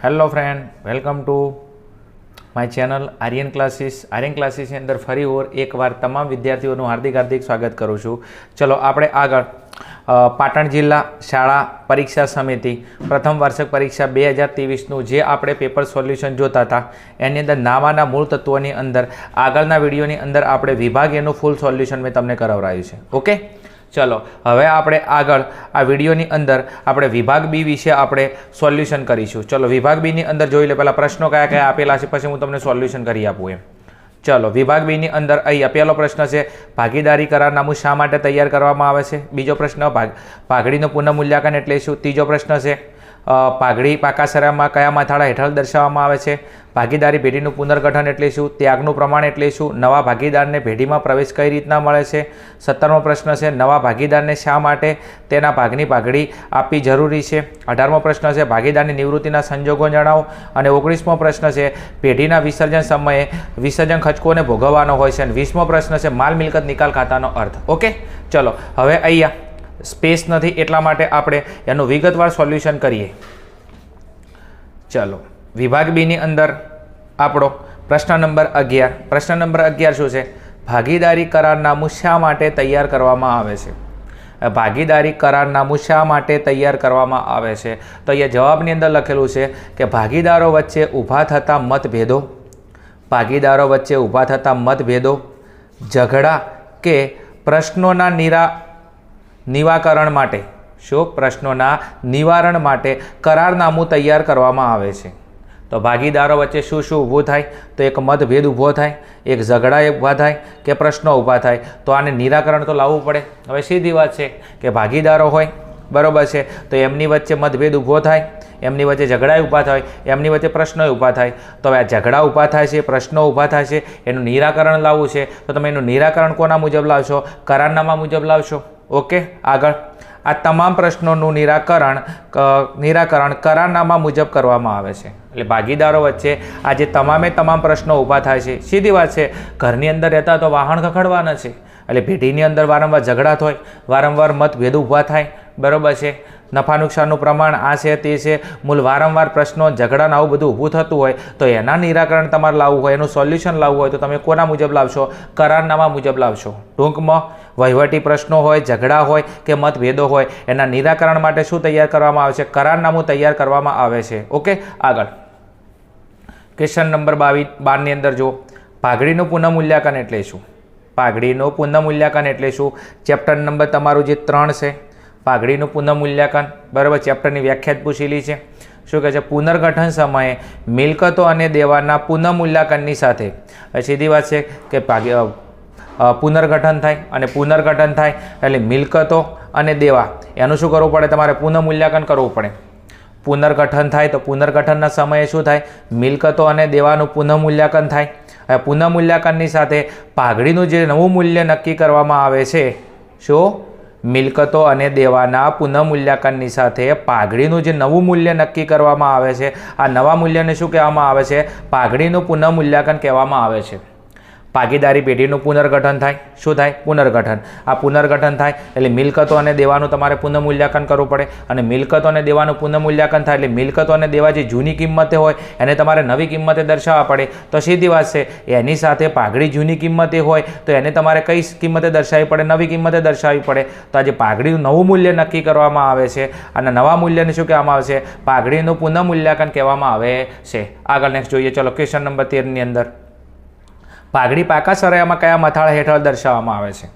Hello friend, welcome to my channel Aryan classes. Aryan ક્લાસીસની અંદર ફરી એકવાર તમામ વિદ્યાર્થીઓનું હાર્દિક સ્વાગત કરું છું. ચલો આપણે આગળ પાટણ જિલ્લા શાળા પરીક્ષા સમિતિ પ્રથમ વાર્ષિક પરીક્ષા 2023નું જે આપણે પેપર સોલ્યુશન જોતા હતા એની અંદર નાવાના મૂળ તત્વોની અંદર આગળના વિડીયોની અંદર આપણે વિભાગ એનું ફૂલ સોલ્યુશન મેં તમને કરાવરાયું છે. ઓકે, ચલો હવે આપણે આગળ આ વિડીયોની અંદર આપણે વિભાગ બી વિશે આપણે સોલ્યુશન કરીશું. ચલો વિભાગ બીની અંદર જોઈ લે પહેલાં પ્રશ્નો કયા કયા આપેલા છે, પછી હું તમને સોલ્યુશન કરી આપું એમ. ચલો વિભાગ બીની અંદર અહીંયા પહેલો પ્રશ્ન છે, ભાગીદારી કરારનામું શા માટે તૈયાર કરવામાં આવે છે. બીજો પ્રશ્ન, પાઘડીનું પુનઃમૂલ્યાંકન એટલે શું. ત્રીજો પ્રશ્ન છે, પાઘડી પાકા સરામાં કયા મથાળા હેઠળ દર્શાવવામાં આવે છે. ભાગીદારી પેઢીનું પુનર્ગઠન એટલે શું. ત્યાગનું પ્રમાણ એટલે શું. નવા ભાગીદારને પેઢીમાં પ્રવેશ કઈ રીતના મળે છે. 17મો પ્રશ્ન છે, નવા ભાગીદારને શા માટે તેના ભાગની પાઘડી આપવી જરૂરી છે. 18મો પ્રશ્ન છે, ભાગીદારની નિવૃત્તિના સંજોગો જણાવો. અને 19મો પ્રશ્ન છે, પેઢીના વિસર્જન સમયે વિસર્જન ખર્ચકોને ભોગવવાનો હોય છે. અને 20મો પ્રશ્ન છે, માલ મિલકત નિકાલ ખાતાનો અર્થ. ઓકે, ચલો હવે અહીંયા સ્પેસ નથી એટલા માટે આપણે એનું વિગતવાર સોલ્યુશન કરીએ. ચલો વિભાગ બીની અંદર આપણો પ્રશ્ન નંબર 11. પ્રશ્ન નંબર 11 શું છે, ભાગીદારી કરારનામું શા માટે તૈયાર કરવામાં આવે છે. ભાગીદારી કરારનામું શા માટે તૈયાર કરવામાં આવે છે. તો અહીંયા જવાબની અંદર લખેલું છે કે ભાગીદારો વચ્ચે ઊભા થતા મતભેદો, ભાગીદારો વચ્ચે ઊભા થતા મતભેદો, ઝઘડા કે પ્રશ્નોના નિવાકરણ માટે, શું પ્રશ્નોના નિવારણ માટે કરારનામું તૈયાર કરવામાં આવે છે. તો ભાગીદારો વચ્ચે શું શું ઊભું થાય, તો એક મતભેદ ઊભો થાય, એક ઝઘડા ઊભા થાય કે પ્રશ્નો ઊભા થાય, તો આને નિરાકરણ તો લાવવું પડે. હવે સીધી વાત છે કે ભાગીદારો હોય, બરાબર છે, તો એમની વચ્ચે મતભેદ ઊભો થાય, એમની વચ્ચે ઝઘડા ઊભા થાય, એમની વચ્ચે પ્રશ્નો ઊભા થાય. તો હવે આ ઝઘડા ઊભા થાય છે, પ્રશ્નો ઊભા થાય છે, એનું નિરાકરણ લાવવું છે. તો તમે એનું નિરાકરણ કોના મુજબ લાવશો, કરારનામા મુજબ લાવશો. ઓકે, આગળ આ તમામ પ્રશ્નોનું નિરાકરણ કરારનામા મુજબ કરવામાં આવે છે. એટલે ભાગીદારો વચ્ચે આજે તમામ પ્રશ્નો ઊભા થાય છે. સીધી વાત છે, ઘરની અંદર રહેતા તો વાહન ખખડવાના છે, એટલે પેઢીની અંદર વારંવાર ઝઘડા થાય, વારંવાર મતભેદ ઊભા થાય, બરાબર છે. નફા નુકસાનનું પ્રમાણ આ છે તે છે, મૂળ વારંવાર પ્રશ્નો ઝઘડા આવું બધું ઊભું થતું હોય તો એના નિરાકરણ તમારે લાવવું હોય, એનું સોલ્યુશન લાવવું હોય તો તમે કોના મુજબ લાવશો, કરારનામા મુજબ લાવશો. ટૂંકમાં વહીવટી પ્રશ્નો હોય, ઝઘડા હોય કે મતભેદો હોય, એના નિરાકરણ માટે શું તૈયાર કરવામાં આવે છે, કરારનામું તૈયાર કરવામાં આવે છે. ઓકે, આગળ ક્વેશ્ચન નંબર 12ની અંદર જો પાઘડીનું પુનઃમૂલ્યાંકન એટલે શું. પાઘડીનું પુનઃમૂલ્યાંકન એટલે શું. ચેપ્ટર નંબર તમારું જે 3 છે, પાઘડીનું પુનઃમૂલ્યાંકન, બરાબર, ચેપ્ટરની વ્યાખ્યા જ પૂછેલી છે. શું કહે છે, પુનર્ગઠન સમયે મિલકતો અને દેવાના પુનઃમૂલ્યાંકનની સાથે. સીધી વાત છે કે પુનર્ગઠન થાય, અને પુનર્ગઠન થાય એટલે મિલકતો અને દેવા એનું શું કરવું પડે, તમારે પુનઃમૂલ્યાંકન કરવું પડે. પુનર્ગઠન થાય તો પુનર્ગઠનના સમયે શું થાય, મિલકતો અને દેવાનું પુનઃમૂલ્યાંકન થાય. હવે પુનઃમૂલ્યાંકનની સાથે પાઘડીનું જે નવું મૂલ્ય નક્કી કરવામાં આવે છે, શું મિલકતો અને દેવાના પુનઃમૂલ્યાંકનની સાથે પાઘડીનું જે નવું મૂલ્ય નક્કી કરવામાં આવે છે, આ નવા મૂલ્યને શું કહેવામાં આવે છે, પાઘડીનું પુનઃમૂલ્યાંકન કહેવામાં આવે છે. ભાગીદારી પેઢીનું પુનર્ગઠન થાય, શું થાય, પુનર્ગઠન. આ પુનર્ગઠન થાય એટલે મિલકતો અને દેવાનું તમારે પુનઃમૂલ્યાંકન કરવું પડે, અને મિલકતો અને દેવાનું પુનઃમૂલ્યાંકન થાય એટલે મિલકતો અને દેવા જે જૂની કિંમતે હોય એને તમારે નવી કિંમતે દર્શાવવા પડે. તો સીધી વાત છે, એની સાથે પાઘડી જૂની કિંમતે હોય તો એને તમારે કઈ કિંમતે દર્શાવવી પડે, નવી કિંમતે દર્શાવવી પડે. તો આજે પાઘડીનું નવું મૂલ્ય નક્કી કરવામાં આવે છે, અને નવા મૂલ્યને શું કહેવામાં આવે છે, પાઘડીનું પુનઃમૂલ્યાંકન કહેવામાં આવે છે. આગળ નેક્સ્ટ જોઈએ. ચલો ક્વેશ્ચન નંબર 13ની અંદર પાઘડી પાકા સરૈયામાં કયા મથાળા હેઠળ દર્શાવવામાં આવે છે.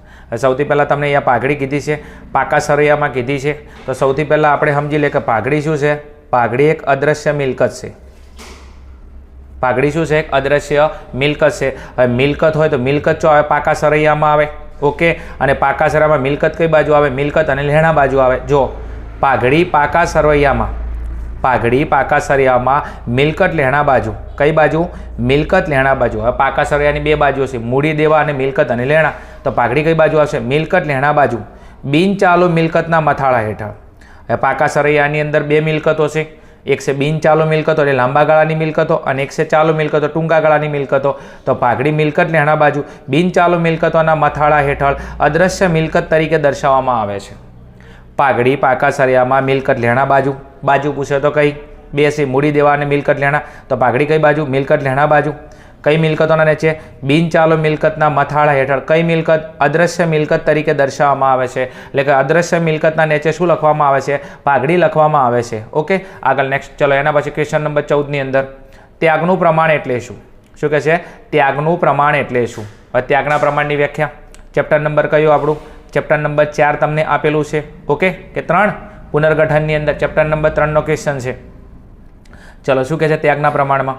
સૌથી પહેલાં તમને અહીંયા પાઘડી કીધી છે, પાકા સરૈયામાં કીધી છે. તો સૌથી પહેલાં આપણે સમજી લઈએ કે પાઘડી શું છે. પાઘડી એક અદ્રશ્ય મિલકત છે. પાઘડી શું છે, એક અદ્રશ્ય મિલકત છે. હવે મિલકત હોય તો મિલકત જો આવે પાકા સરૈયામાં આવે. ઓકે, અને પાકા સરૈયામાં મિલકત કઈ બાજુ આવે, મિલકત અને લેણા બાજુ આવે. જો પાઘડી પાકા સરૈયામાં, પાઘડી પાકા સરિયામાં મિલકત લેણા બાજુ, કઈ બાજુ, મિલકત લેણા બાજુ. હવે પાકા સરિયાની બે બાજુ છે, મૂડી દેવા અને મિલકત અને લેણા. તો પાઘડી કઈ બાજુ આવશે, મિલકત લેણા બાજુ, બિનચાલુ મિલકતના મથાળા હેઠળ. હવે પાકા સરિયાની અંદર બે મિલકતો છે, એક છે બિનચાલુ મિલકતો એટલે લાંબા ગાળાની મિલકતો, અને એક છે ચાલુ મિલકતો, ટૂંકા ગાળાની મિલકતો. તો પાઘડી મિલકત લેણા બાજુ બિનચાલુ મિલકતોના મથાળા હેઠળ અદ્રશ્ય મિલકત તરીકે દર્શાવવામાં આવે છે. પાઘડી પાકા સરિયામાં મિલકત લેણા બાજુ, બાજુ પૂછે તો કઈ, બે છે મૂડી દેવા અને મિલકત લેણા. તો ભાગડી કઈ બાજુ? મિલકત લેણા બાજુ. કઈ મિલકતોના નીચે? બિનચાલુ મિલકતના મથાળા હેઠળ કઈ મિલકત? અદ્રશ્ય મિલકત તરીકે દર્શાવવામાં આવે છે. એટલે કે અદ્રશ્ય મિલકતના નીચે શું લખવામાં આવે છે? ભાગડી લખવામાં આવે છે. ઓકે, આગળ નેક્સ્ટ. ચલો એના પછી ક્વેશ્ચન નંબર 14ની અંદર ત્યાગનું પ્રમાણ એટલે શું? શું કહે છે? ત્યાગનું પ્રમાણ એટલે શું? ત્યાગના પ્રમાણની વ્યાખ્યા ચેપ્ટર નંબર કયું આપણું? ચેપ્ટર નંબર 4 તમને આપેલું છે. ઓકે, કે 3 પુનર્ગઠનની અંદર ચેપ્ટર નંબર 3નો ક્વેશ્ચન છે. ચલો શું કહે છે ત્યાગના પ્રમાણમાં?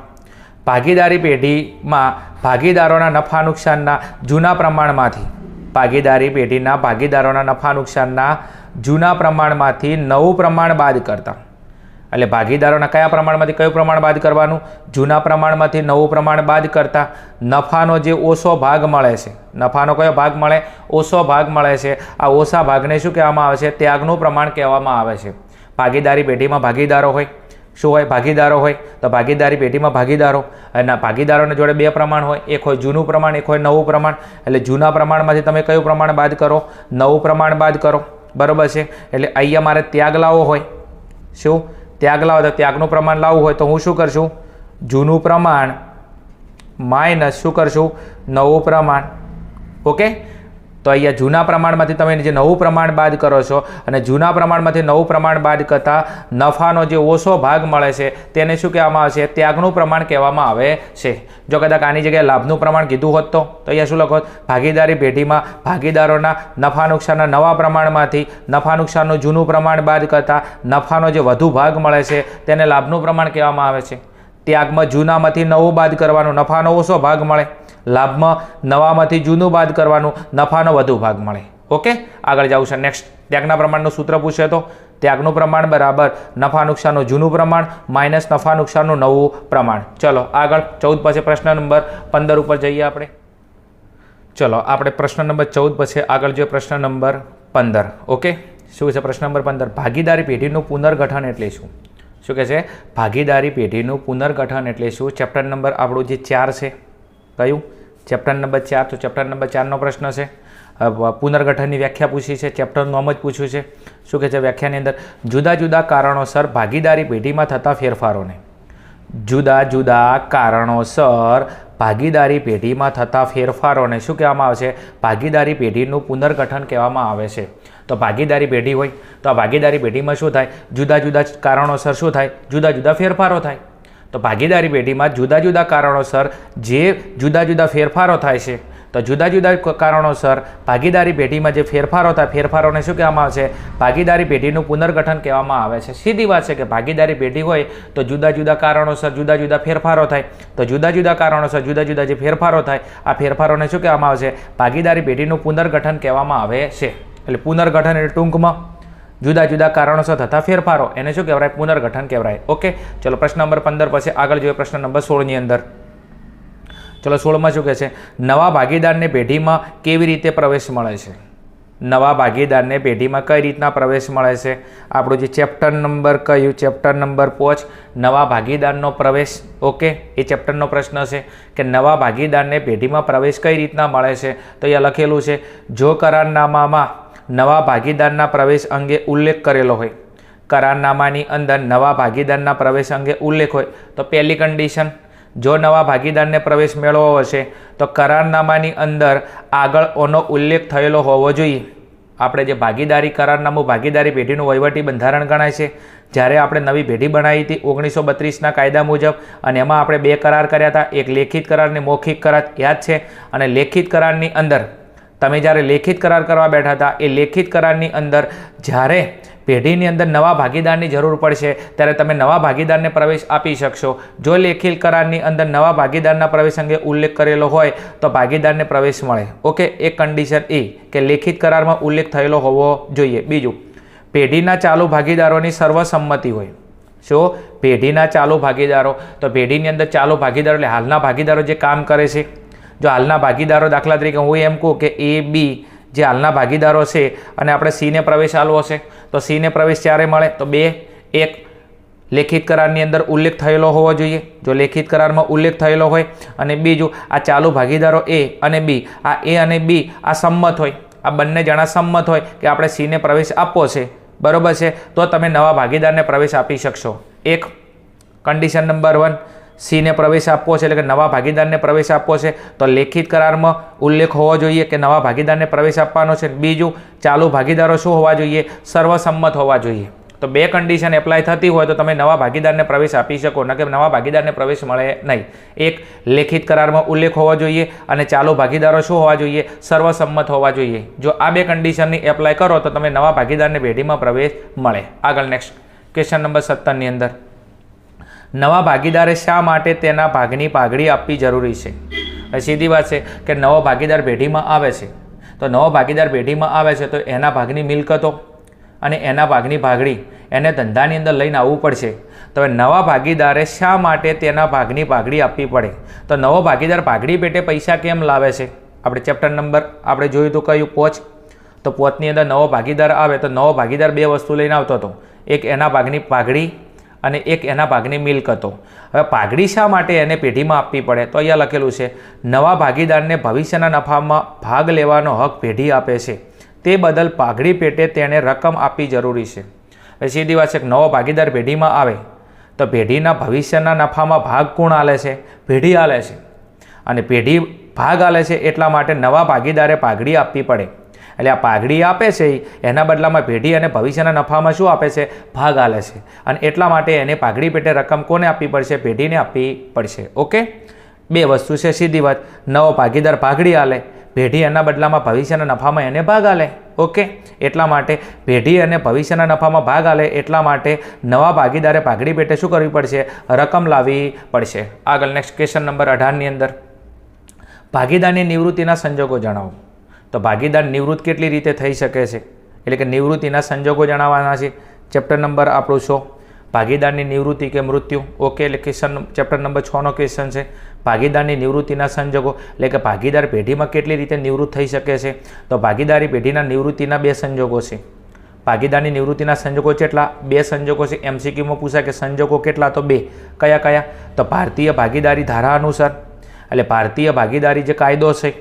ભાગીદારી પેઢીમાં ભાગીદારોના નફા નુકસાનના જૂના પ્રમાણમાંથી ભાગીદારી પેઢીના ભાગીદારોના નફા નુકસાનના જૂના પ્રમાણમાંથી નવું પ્રમાણ બાદ કરતા. એટલે ભાગીદારોના કયા પ્રમાણમાંથી કયું પ્રમાણ બાદ કરવાનું? જૂના પ્રમાણમાંથી નવું પ્રમાણ બાદ કરતા નફાનો જે ઓછો ભાગ મળે છે, નફાનો કયો ભાગ મળે? ઓછો ભાગ મળે છે. આ ઓછા ભાગને શું કહેવામાં આવે છે? ત્યાગનું પ્રમાણ કહેવામાં આવે છે. ભાગીદારી પેઢીમાં ભાગીદારો હોય. શું હોય? ભાગીદારો હોય. તો ભાગીદારી પેઢીમાં ભાગીદારો અને ભાગીદારોને જોડે બે પ્રમાણ હોય. એક હોય જૂનું પ્રમાણ, એક હોય નવું પ્રમાણ. એટલે જૂના પ્રમાણમાંથી તમે કયું પ્રમાણ બાદ કરો? નવું પ્રમાણ બાદ કરો. બરાબર છે. એટલે અહીંયા મારે ત્યાગ લાવવો હોય. શું ત્યાગ લાવો? તો ત્યાગનું પ્રમાણ લાવવું હોય તો હું શું કરશું? જૂનું પ્રમાણ માઇનસ શું કરશું? નવું પ્રમાણ. ઓકે, તો અહીંયા જૂના પ્રમાણમાંથી તમે જે નવું પ્રમાણ બાદ કરો છો અને જૂના પ્રમાણમાંથી નવું પ્રમાણ બાદ કરતાં નફાનો જે ઓછો ભાગ મળે છે તેને શું કહેવામાં આવે છે? ત્યાગનું પ્રમાણ કહેવામાં આવે છે. જો કદાચ આની જગ્યાએ લાભનું પ્રમાણ કીધું હોત તો અહીંયા શું લખો? ભાગીદારી પેઢીમાં ભાગીદારોના નફા નુકસાનના નવા પ્રમાણમાંથી નફા નુકસાનનું જૂનું પ્રમાણ બાદ કરતાં નફાનો જે વધુ ભાગ મળે છે તેને લાભનું પ્રમાણ કહેવામાં આવે છે. ત્યાગમાં જૂનામાંથી નવું બાદ કરવાનું, નફાનો ઓછો ભાગ મળે. લાભમાં નવામાંથી જૂનું બાદ કરવાનું, નફાનો વધુ ભાગ મળે. ઓકે, આગળ જાઉં છે. નેક્સ્ટ, ત્યાગના પ્રમાણનું સૂત્ર પૂછે તો ત્યાગનું પ્રમાણ બરાબર નફા નુકસાનનું જૂનું પ્રમાણ માઇનસ નફા નુકસાનનું નવું પ્રમાણ. ચલો આગળ 14 પછી પ્રશ્ન નંબર 15 ઉપર જઈએ આપણે. ચલો આપણે પ્રશ્ન નંબર 14 પછી આગળ જોઈએ પ્રશ્ન નંબર 15. ઓકે, શું છે પ્રશ્ન નંબર 15? ભાગીદારી પેઢીનું પુનર્ગઠન એટલે શું? શું કહે છે? ભાગીદારી પેઢીનું પુનર્ગઠન એટલે શું? ચેપ્ટર નંબર આપણું જે 4 છે. કયું? Chapter number 4. તો ચેપ્ટર નંબર 4નો પ્રશ્ન છે. પુનર્ગઠનની વ્યાખ્યા પૂછી છે. ચેપ્ટરનું નામ જ પૂછ્યું છે. શું કહે છે વ્યાખ્યાની અંદર? જુદા જુદા કારણોસર ભાગીદારી પેઢીમાં થતા ફેરફારોને જુદા જુદા કારણોસર ભાગીદારી પેઢીમાં થતા ફેરફારોને શું કહેવામાં આવે છે? ભાગીદારી પેઢીનું પુનર્ગઠન કહેવામાં આવે છે. તો ભાગીદારી પેઢી હોય તો આ ભાગીદારી પેઢીમાં શું થાય? જુદા જુદા કારણોસર શું થાય? જુદા જુદા ફેરફારો થાય. તો ભાગીદારી પેઢીમાં જુદા જુદા કારણોસર જે જુદા જુદા ફેરફારો થાય છે, તો જુદા જુદા કારણોસર ભાગીદારી પેઢીમાં જે ફેરફારો થાય ફેરફારોને શું કહેવામાં આવે છે? ભાગીદારી પેઢીનું પુનર્ગઠન કહેવામાં આવે છે. સીધી વાત છે કે ભાગીદારી પેઢી હોય તો જુદા જુદા કારણોસર જુદા જુદા ફેરફારો થાય. તો જુદા જુદા કારણોસર જુદા જુદા જે ફેરફારો થાય આ ફેરફારોને શું કહેવામાં આવે છે? ભાગીદારી પેઢીનું પુનર્ગઠન કહેવામાં આવે છે. એટલે પુનર્ગઠન એટલે ટૂંકમાં જુદા જુદા કારણોસર થતા ફેરફારો, એને શું કહેવાય? પુનર્ગઠન કહેવાય. ઓકે, ચલો પ્રશ્ન નંબર 15 પછી આગળ જોઈએ પ્રશ્ન નંબર 16ની અંદર. ચલો 16માં શું કહે છે? નવા ભાગીદારને પેઢીમાં કેવી રીતે પ્રવેશ મળે છે? નવા ભાગીદારને પેઢીમાં કઈ રીતના પ્રવેશ મળે છે? આપણું જે ચેપ્ટર નંબર કયું? ચેપ્ટર નંબર 5 નવા ભાગીદારનો પ્રવેશ. ઓકે, એ ચેપ્ટરનો પ્રશ્ન છે કે નવા ભાગીદારને પેઢીમાં પ્રવેશ કઈ રીતના મળે છે? તો અહીંયા લખેલું છે, જો કરારનામામાં નવા ભાગીદારના પ્રવેશ અંગે ઉલ્લેખ કરેલો હોય, કરારનામાની અંદર નવા ભાગીદારના પ્રવેશ અંગે ઉલ્લેખ હોય તો પહેલી કન્ડિશન, જો નવા ભાગીદારને પ્રવેશ મેળવવો હશે તો કરારનામાની અંદર આગળ ઓનો ઉલ્લેખ થયેલો હોવો જોઈએ. આપણે જે ભાગીદારી કરારનામું ભાગીદારી પેઢીનું વહીવટી બંધારણ ગણાય છે. જ્યારે આપણે નવી પેઢી બનાવી હતી 1932ના કાયદા મુજબ, અને એમાં આપણે 2 કરાર કર્યા હતા, એક લેખિત કરાર અને મૌખિક કરાર, યાદ છે? અને લેખિત કરારની અંદર તમે જ્યારે લેખિત કરાર કરવા બેઠા હતા એ લેખિત કરારની અંદર જ્યારે પેઢીની અંદર નવા ભાગીદારની જરૂર પડશે ત્યારે તમે નવા ભાગીદારને પ્રવેશ આપી શકશો. જો લેખિત કરારની અંદર નવા ભાગીદારના પ્રવેશ અંગે ઉલ્લેખ કરેલો હોય તો ભાગીદારને પ્રવેશ મળે. ઓકે, એક કન્ડિશન એ કે લેખિત કરારમાં ઉલ્લેખ થયેલો હોવો જોઈએ. બીજું, પેઢીના ચાલુ ભાગીદારોની સર્વસંમતિ હોય. શું? પેઢીના ચાલુ ભાગીદારો. તો પેઢીની અંદર ચાલુ ભાગીદારો એટલે હાલના ભાગીદારો જે કામ કરે છે. જો હાલના ભાગીદારો, દાખલા તરીકે હું એમ કહું કે A, B જે હાલના ભાગીદારો છે અને આપણે C ને પ્રવેશ આપવો છે તો C ને પ્રવેશ ક્યારે મળે? તો 2 1 લેખિત કરારની અંદર ઉલ્લેખ થયેલો હોવો જોઈએ. જો લેખિત કરારમાં ઉલ્લેખ થયેલો હોય, અને બીજું આ ચાલુ ભાગીદારો A અને B, આ A અને B આ સંમત હોય, આ બંને જણા સંમત હોય કે આપણે C ને પ્રવેશ આપવો છે, બરોબર છે, તો તમે નવા ભાગીદારને પ્રવેશ આપી શકશો. એક કન્ડિશન નંબર 1, સીને પ્રવેશ આપવો છે એટલે કે નવા ભાગીદારને પ્રવેશ આપવો છે તો લેખિત કરારમાં ઉલ્લેખ હોવો જોઈએ કે નવા ભાગીદારને પ્રવેશ આપવાનો છે. બીજું, ચાલુ ભાગીદારો શું હોવા જોઈએ? સર્વસંમત હોવા જોઈએ. તો બે કન્ડિશન એપ્લાય થતી હોય તો તમે નવા ભાગીદારને પ્રવેશ આપી શકો, ન કે નવા ભાગીદારને પ્રવેશ મળે નહીં. એક, લેખિત કરારમાં ઉલ્લેખ હોવો જોઈએ અને ચાલુ ભાગીદારો શું હોવા જોઈએ? સર્વસંમત હોવા જોઈએ. જો આ બે કન્ડિશનની એપ્લાય કરો તો તમે નવા ભાગીદારને પેઢીમાં પ્રવેશ મળે. આગળ નેક્સ્ટ ક્વેશ્ચન નંબર 17ની અંદર, નવા ભાગીદારે શા માટે તેના ભાગની પાઘડી આપવી જરૂરી છે? સીધી વાત છે કે નવો ભાગીદાર પેઢીમાં આવે છે તો નવો ભાગીદાર પેઢીમાં આવે છે તો એના ભાગની મિલકતો અને એના ભાગની પાઘડી એને ધંધાની અંદર લઈને આવવું પડશે. તો નવા ભાગીદારે શા માટે તેના ભાગની પાઘડી આપવી પડે? તો નવો ભાગીદાર પાઘડી પેટે પૈસા કેમ લાવે છે? આપણે ચેપ્ટર નંબર આપણે જોયું તો કયું? 5. તો 5ની અંદર નવો ભાગીદાર આવે તો નવો ભાગીદાર બે વસ્તુ લઈને આવતો હતો, એક એના ભાગની પાઘડી અને એક એના ભાગની મિલકતો. હવે પાઘડી શા માટે એને પેઢીમાં આપવી પડે? તો અહીંયા લખેલું છે, નવા ભાગીદારને ભવિષ્યના નફામાં ભાગ લેવાનો હક પેઢી આપે છે, તે બદલ પાઘડી પેટે તેણે રકમ આપવી જરૂરી છે. હવે સીધી વાત છે કે નવો ભાગીદાર પેઢીમાં આવે તો પેઢીના ભવિષ્યના નફામાં ભાગ કોણ આલે છે? પેઢી આલે છે. અને પેઢી ભાગ આલે છે એટલા માટે નવા ભાગીદારે પાઘડી આપવી પડે. એટલે આ પાઘડી આપે છે એના બદલામાં પેઢી અને ભવિષ્યના નફામાં શું આપે છે? ભાગ આલે છે. અને એટલા માટે એને પાઘડી પેટે રકમ કોને આપવી પડશે? પેઢીને આપવી પડશે. ઓકે, બે વસ્તુ છે. સીધી વાત, નવો ભાગીદાર પાઘડી આલે, પેઢી એના બદલામાં ભવિષ્યના નફામાં એને ભાગ આલે. ઓકે, એટલા માટે પેઢી અને ભવિષ્યના નફામાં ભાગ આલે એટલા માટે નવા ભાગીદારે પાઘડી પેટે શું કરવી પડશે? રકમ લાવવી પડશે. આગળ નેક્સ્ટ ક્વેશ્ચન નંબર 18ની અંદર, ભાગીદારની નિવૃત્તિના સંજોગો જણાવો. તો ભાગીદાર નિવૃત્ત કેટલી રીતે થઈ શકે છે? એટલે કે નિવૃત્તિના સંજોગો જણાવવાના છે. ચેપ્ટર નંબર આપણું 100, ભાગીદારની નિવૃત્તિ કે મૃત્યુ. ઓકે, એટલે ક્વેશ્ચન ચેપ્ટર નંબર 6નો ક્વેશ્ચન છે. ભાગીદારની નિવૃત્તિના સંજોગો એટલે કે ભાગીદાર પેઢીમાં કેટલી રીતે નિવૃત્ત થઈ શકે છે? તો ભાગીદારી પેઢીના નિવૃત્તિના બે સંજોગો છે. ભાગીદારની નિવૃત્તિના સંજોગો કેટલા? બે સંજોગો છે. MCQમાં પૂછાય કે સંજોગો કેટલા? તો બે. કયા કયા? તો ભારતીય ભાગીદારી ધારા અનુસાર, એટલે ભારતીય ભાગીદારી જે કાયદો છે,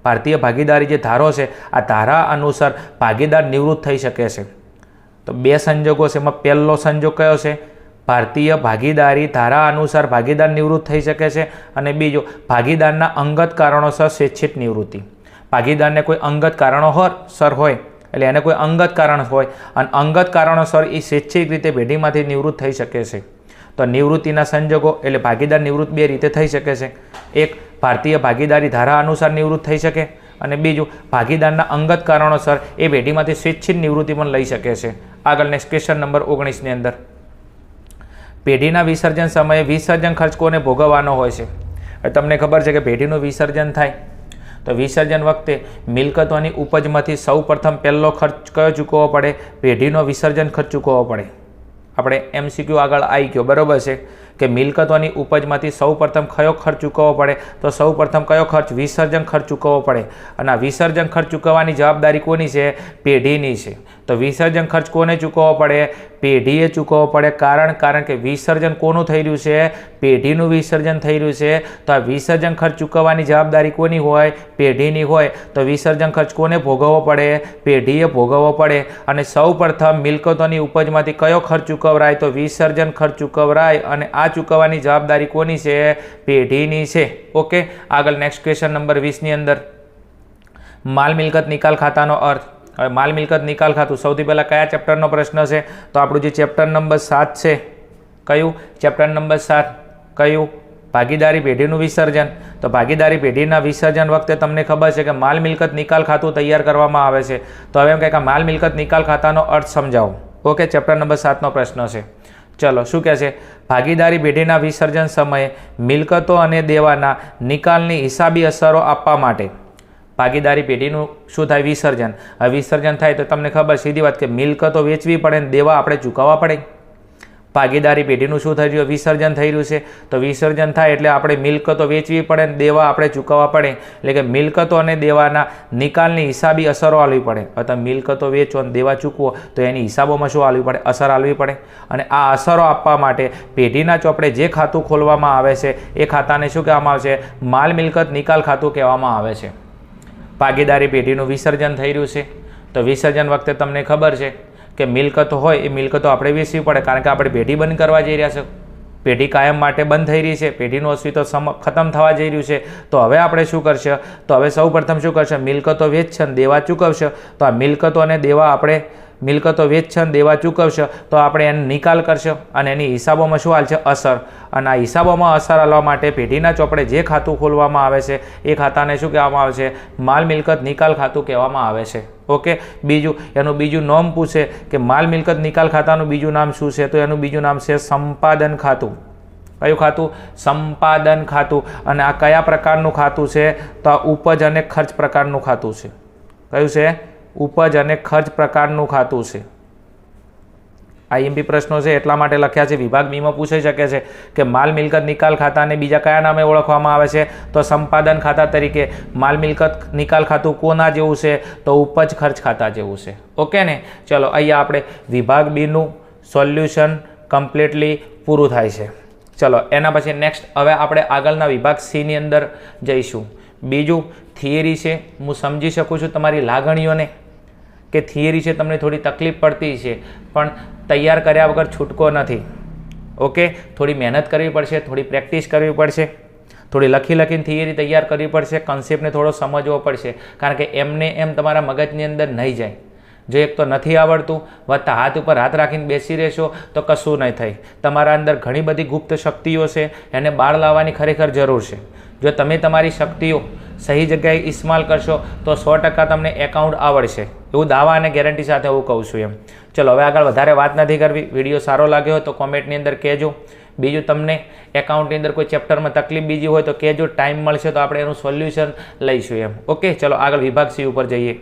ભારતીય ભાગીદારી જે ધારો છે, આ ધારા અનુસાર ભાગીદાર નિવૃત્ત થઈ શકે છે. તો બે સંજોગો છે. એમાં પહેલો સંજોગ કયો છે? ભારતીય ભાગીદારી ધારા અનુસાર ભાગીદાર નિવૃત્ત થઈ શકે છે. અને બીજો, ભાગીદારના અંગત કારણોસર સ્વૈચ્છિક નિવૃત્તિ. ભાગીદારને કોઈ અંગત કારણોસર હોય એટલે એને કોઈ અંગત કારણ હોય અને અંગત કારણોસર એ સ્વૈચ્છિક રીતે પેઢીમાંથી નિવૃત્ત થઈ શકે છે. તો નિવૃત્તિના સંજોગો એટલે ભાગીદાર નિવૃત્ત બે રીતે થઈ શકે છે. એક, ભારતીય ભાગીદારી ધારા અનુસાર નિવૃત્ત થઈ શકે અને બીજું, ભાગીદારના અંગત કારણોસર એ પેઢીમાંથી સ્વૈચ્છિક નિવૃત્તિ પણ લઈ શકે છે. આગળ નેક્સ્ટ ક્વેશ્ચન નંબર 19ની અંદર, પેઢીના વિસર્જન સમયે વિસર્જન ખર્ચ કોને ભોગવવાનો હોય છે? તમને ખબર છે કે પેઢીનું વિસર્જન થાય તો વિસર્જન વખતે મિલકતોની ઉપજમાંથી સૌ પ્રથમ પહેલો ખર્ચ કયો ચૂકવવો પડે? પેઢીનો વિસર્જન ખર્ચ ચૂકવવો પડે. આપણે MCQ આગળ આવી ગયો, બરાબર છે કે મિલકતોની ઉપજમાંથી સૌ પ્રથમ કયો ખર્ચ ચૂકવવો પડે? તો સૌ પ્રથમ કયો ખર્ચ? વિસર્જન ખર્ચ ચૂકવવો પડે. અને આ વિસર્જન ખર્ચ ચૂકવવાની જવાબદારી કોની છે? પેઢીની છે. તો વિસર્જન ખર્ચ કોને ચૂકવવો પડે? પેઢીએ ચૂકવવો પડે. કારણ કે વિસર્જન કોનું થઈ રહ્યું છે? પેઢીનું વિસર્જન થઈ રહ્યું છે. તો આ વિસર્જન ખર્ચ ચૂકવવાની જવાબદારી કોની હોય? પેઢીની હોય. તો વિસર્જન ખર્ચ કોને ભોગવવો પડે? પેઢીએ ભોગવવો પડે. અને સૌ પ્રથમ મિલકતોની ઉપજમાંથી કયો ખર્ચ ચૂકવરાય? તો વિસર્જન ખર્ચ ચૂકવરાય. અને આ ચૂકવવાની જવાબદારી કોની છે? પેઢીની છે. ઓકે, આગળ નેક્સ્ટ ક્વેશ્ચન નંબર 20ની અંદર, માલ મિલકત નિકાલ ખાતાનો અર્થ. હવે માલ મિલકત નિકાલ ખાતું સૌથી પહેલાં કયા ચેપ્ટરનો પ્રશ્ન છે? તો આપણું જે ચેપ્ટર નંબર 7 છે, કયું ચેપ્ટર નંબર 7? કયું? ભાગીદારી પેઢીનું વિસર્જન. તો ભાગીદારી પેઢીના વિસર્જન વખતે તમને ખબર છે કે માલ મિલકત નિકાલ ખાતું તૈયાર કરવામાં આવે છે. તો હવે એમ કહે કે માલ મિલકત નિકાલ ખાતાનો અર્થ સમજાવો. ઓકે, ચેપ્ટર નંબર 7નો પ્રશ્ન છે. ચલો, શું કહે છે? ભાગીદારી પેઢીના વિસર્જન સમયે મિલકતો અને દેવાના નિકાલની હિસાબી અસરો આપવા માટે ભાગીદારી પેઢીનું શું થાય? વિસર્જન. હવે વિસર્જન થાય તો તમને ખબર સીધી વાત કે મિલકતો વેચવી પડે ને દેવા આપણે ચૂકવવા પડે. ભાગીદારી પેઢીનું શું થઈ રહ્યું? વિસર્જન થઈ રહ્યું છે. તો વિસર્જન થાય એટલે આપણે મિલકતો વેચવી પડે ને દેવા આપણે ચૂકવવા પડે. એટલે કે મિલકતો અને દેવાના નિકાલની હિસાબી અસરો આલવી પડે. હવે તમે મિલકતો વેચો અને દેવા ચૂકવો તો એની હિસાબોમાં શું આલવી પડે? અસર આલવી પડે. અને આ અસરો આપવા માટે પેઢીના ચોપડે જે ખાતું ખોલવામાં આવે છે એ ખાતાને શું કહેવામાં આવે છે? માલ મિલકત નિકાલ ખાતું કહેવામાં આવે છે. ભાગીદારી પેઢીનું વિસર્જન થઈ રહ્યું છે તો વિસર્જન વખતે તમને ખબર છે કે મિલકતો હોય એ મિલકતો આપણે વેચવી પડે કારણ કે આપણે પેઢી બંધ કરવા જઈ રહ્યા છે. પેઢી કાયમ માટે બંધ થઈ રહી છે, પેઢીનું અસ્તિત્વ ખતમ થવા જઈ રહ્યું છે. તો હવે આપણે શું કરશે? તો હવે સૌ પ્રથમ શું કરશે? મિલકતો વેચશે અને દેવા ચૂકવશે. તો આ મિલકતો અને દેવા આપણે મિલકતો વેચશે અને દેવા ચૂકવશે તો આપણે એનો નિકાલ કરશે અને એની હિસાબોમાં શું હાલ છે? અસર. અને આ હિસાબોમાં અસર હાલવા માટે પેઢીના ચોપડે જે ખાતું ખોલવામાં આવે છે એ ખાતાને શું કહેવામાં આવે છે? માલ મિલકત નિકાલ ખાતું કહેવામાં આવે છે. ઓકે. બીજું એનું બીજું નામ પૂછે કે માલ મિલકત નિકાલ ખાતાનું બીજું નામ શું છે? તો એનું બીજું નામ છે સંપાદન ખાતું. કયું ખાતું? સંપાદન ખાતું. અને આ કયા પ્રકારનું ખાતું છે? તો આ ઉપજ અને ખર્ચ પ્રકારનું ખાતું છે. કયું છે? ઉપજ અને ખર્ચ પ્રકારનું ખાતું છે. આઈએમપી પ્રશ્નો છે એટલા માટે લખ્યા છે. વિભાગ બીમાં પૂછાઈ શકે છે કે માલ મિલકત નિકાલ ખાતાને બીજા કયા નામે ઓળખવામાં આવે છે? તો સંપાદન ખાતા તરીકે. માલ મિલકત નિકાલ ખાતું કોના જેવું છે? તો ઉપજ ખર્ચ ખાતા જેવું છે. ઓકે ને? ચલો અહીંયા આપણે વિભાગ બીનું સોલ્યુશન કમ્પ્લીટલી પૂરું થાય છે. ચલો એના પછી નેક્સ્ટ હવે આપણે આગળના વિભાગ સીની અંદર જઈશું. બીજું થિયરી છે. હું સમજી શકું છું તમારી લાગણીઓને કે થિયરી છે તમને થોડી તકલીફ પડતી છે, પણ તૈયાર કર્યા વગર છૂટકો નથી. ઓકે. થોડી મહેનત કરવી પડશે, થોડી પ્રેક્ટિસ કરવી પડશે, થોડી લખીને થિયરી તૈયાર કરવી પડશે, કન્સેપ્ટને થોડો સમજવો પડશે. કારણ કે એમને એમ તમારા મગજની અંદર નહીં જાય. જો એક તો નથી આવડતું, વત્તા હાથ ઉપર હાથ રાખીને બેસી રહેશો તો કશું નહીં થાય. તમારા અંદર ઘણી બધી ગુપ્ત શક્તિઓ છે, એને બહાર લાવવાની ખરેખર જરૂર છે. જો તમે તમારી શક્તિઓ સહી જગ્યાએ ઇસ્તેમાલ કરશો તો 100% તમને એકાઉન્ટ આવડશે. એવું દાવા અને ગેરંટી સાથે હું કહું છું એમ. ચલો હવે આગળ વધારે વાત નથી કરવી. વિડીયો સારો લાગ્યો હોય તો કોમેન્ટની અંદર કહેજો. બીજું તમને એકાઉન્ટની અંદર કોઈ ચેપ્ટરમાં તકલીફ બીજી હોય તો કહેજો. ટાઈમ મળશે તો આપણે એનું સોલ્યુશન લઈશું એમ. ઓકે. ચલો આગળ વિભાગ સી ઉપર જઈએ.